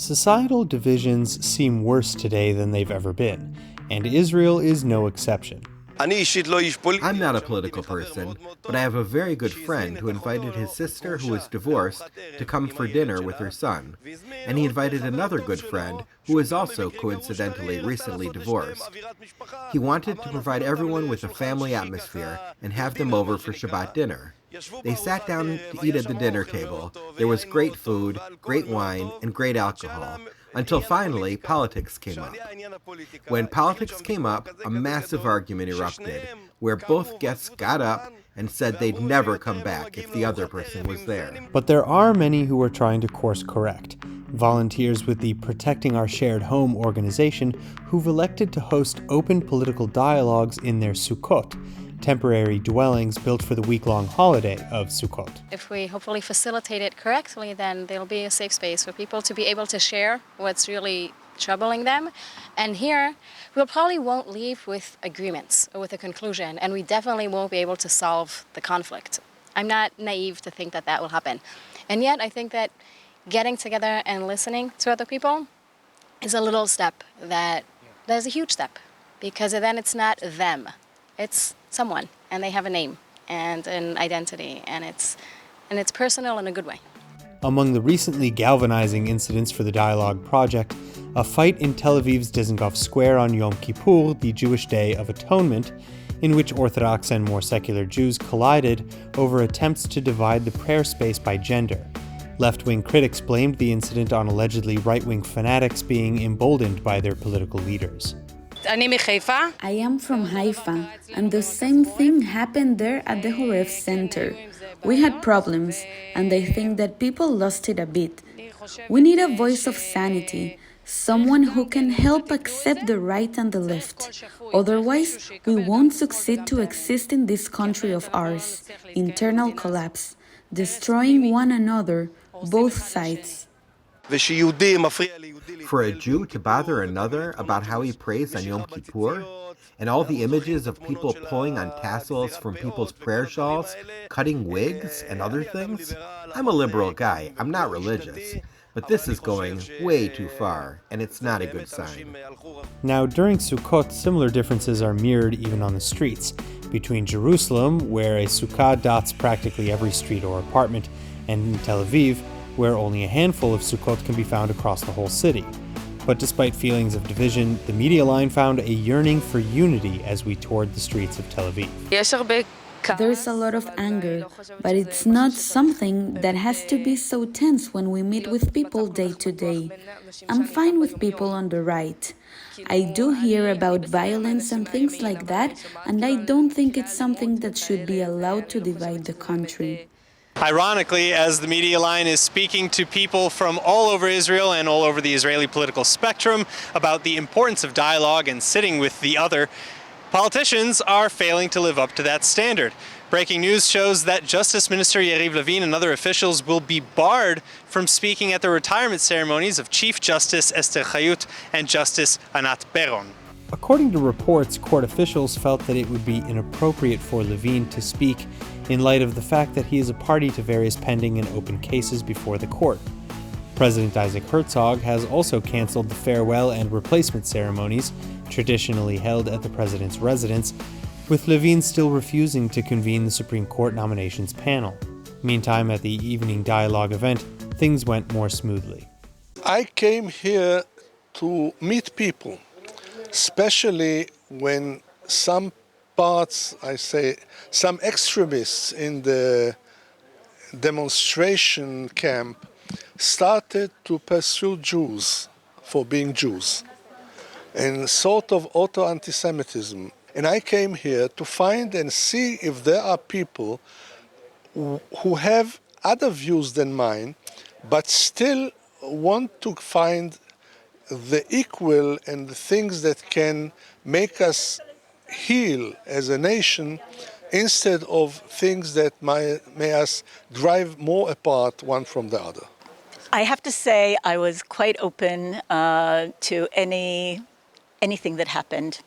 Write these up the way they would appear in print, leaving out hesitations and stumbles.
Societal divisions seem worse today than they've ever been, and Israel is no exception. I'm not a political person, but I have a very good friend who invited his sister, who is divorced, to come for dinner with her son. And he invited another good friend, who is also coincidentally recently divorced. He wanted to provide everyone with a family atmosphere and have them over for Shabbat dinner. They sat down to eat at the dinner table. There was great food, great wine, and great alcohol, until finally politics came up. When politics came up, a massive argument erupted, where both guests got up and said they'd never come back if the other person was there. But there are many who are trying to course correct. Volunteers with the Protecting Our Shared Home organization who've elected to host open political dialogues in their Sukkot, temporary dwellings built for the week-long holiday of Sukkot. If we hopefully facilitate it correctly, then there'll be a safe space for people to be able to share what's really troubling them. And here, we probably won't leave with agreements or with a conclusion, and we definitely won't be able to solve the conflict. I'm not naive to think that that will happen. And yet, I think that getting together and listening to other people is a little step that is a huge step, because then it's not them. It's someone, and they have a name and an identity, and it's personal in a good way. Among the recently galvanizing incidents for the Dialogue Project, a fight in Tel Aviv's Dizengoff Square on Yom Kippur, the Jewish Day of Atonement, in which Orthodox and more secular Jews collided over attempts to divide the prayer space by gender. Left-wing critics blamed the incident on allegedly right-wing fanatics being emboldened by their political leaders. I am from Haifa, and the same thing happened there at the Horef Center. We had problems, and I think that people lost it a bit. We need a voice of sanity, someone who can help accept the right and the left. Otherwise, we won't succeed to exist in this country of ours. Internal collapse, destroying one another, both sides. For a Jew to bother another about how he prays on Yom Kippur, and all the images of people pulling on tassels from people's prayer shawls, cutting wigs, and other things? I'm a liberal guy, I'm not religious, but this is going way too far, and it's not a good sign. Now, during Sukkot, similar differences are mirrored even on the streets, between Jerusalem, where a sukkah dots practically every street or apartment, and in Tel Aviv, where only a handful of Sukkot can be found across the whole city. But despite feelings of division, the media line found a yearning for unity as we toured the streets of Tel Aviv. There's a lot of anger, but it's not something that has to be so tense when we meet with people day to day. I'm fine with people on the right. I do hear about violence and things like that, and I don't think it's something that should be allowed to divide the country. Ironically, as the media line is speaking to people from all over Israel and all over the Israeli political spectrum about the importance of dialogue and sitting with the other, politicians are failing to live up to that standard. Breaking news shows that Justice Minister Yariv Levin and other officials will be barred from speaking at the retirement ceremonies of Chief Justice Esther Chayut and Justice Anat Beron. According to reports, court officials felt that it would be inappropriate for Levin to speak in light of the fact that he is a party to various pending and open cases before the court. President Isaac Herzog has also canceled the farewell and replacement ceremonies traditionally held at the president's residence, with Levin still refusing to convene the Supreme Court nominations panel. Meantime, at the evening dialogue event, things went more smoothly. I came here to meet people, especially when some extremists in the demonstration camp started to pursue Jews for being Jews, and sort of auto-antisemitism. And I came here to find and see if there are people who have other views than mine, but still want to find the equal and the things that can make us heal as a nation, instead of things that may us drive more apart one from the other. I have to say I was quite open to anything that happened.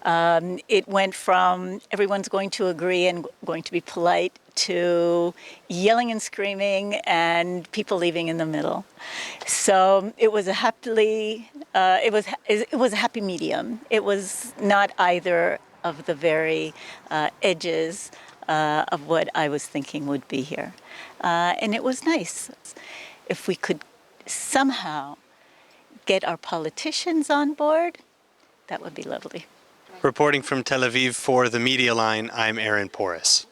It went from everyone's going to agree and going to be polite to yelling and screaming and people leaving in the middle. So it was a happy medium. It was not either of the very edges of what I was thinking would be here. And it was nice. If we could somehow get our politicians on board, that would be lovely. Reporting from Tel Aviv for the Media Line, I'm Aaron Porras.